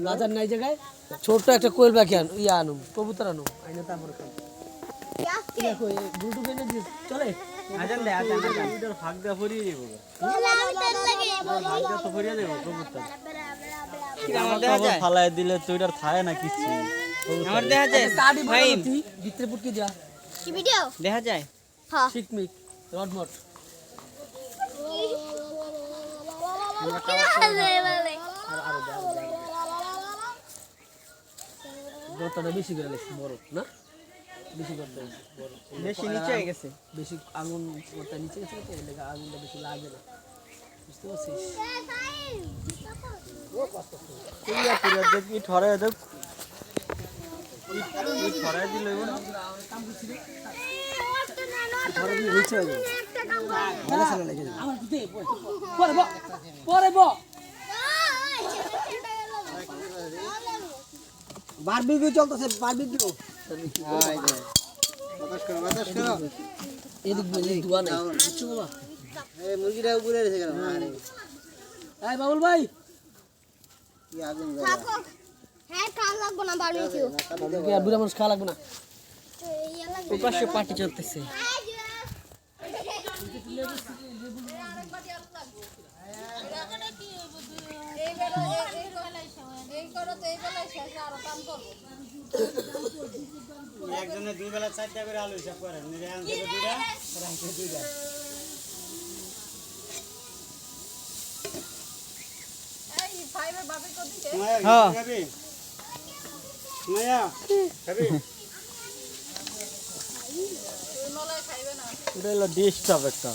বাজার নাই জায়গায় ছোট একটা কোয়েল পাখি আনুম কবুতর আনুম আইনা তারপরে খাই দেখো ব্লুটুথ এনে দিস চলে আজান দে আজান আজান ভাগ দা ভরিয়ে দেব ভাগ দা তো ভরিয়ে দেব কবুতর কি আমার দেখা যায় ফালায় দিলে তুইটার থায় না কিছু আমার দেখা যায় ভাই ভিতরে পুটকি যা কি ভিডিও দেখা যায় হ্যাঁ শিকমিক রডমট গতটা বেশি করে লাগছে বড় না বেশি করতে বড় বেশি নিচে হয়ে গেছে বেশি আগুন ওটা নিচে গেছে তো এর লাগা আগুনটা বেশি লাগে না বুঝতে পারছিস তুইয়া পুরো দেখি ঠরে দেখ ই ঠরে দিল না কাম করছিস ধরে নিচে হয়ে যাবে ভালো সালা লাগে আমার দে পরে ব বারবিকিউ চলতেছে বারবিকিউ বাতাস করো এদিক বলে দুয়া নাই বুঝছো বাবা এই মুরগিটা উপরে রেখে গেল আরে এই বাবুল ভাই কি আগুন থাকো হ্যাঁ খাওয়া লাগবে না বারবিকিউ কি আর বুড়া মানুষ খাওয়া লাগবে না প্রকাশ্য পার্টি চলতেছে একজনে দুই বেলা 4টা করে আলু হিসাব করেন নিরান থেকে দুইটা রাইতে দুইটা এই ফাইভে বাপে কত দিছে হ্যাঁ খাবি মায়া খাবি মলাই খাইবে না এটা হলো ডিস্টার্ব একটা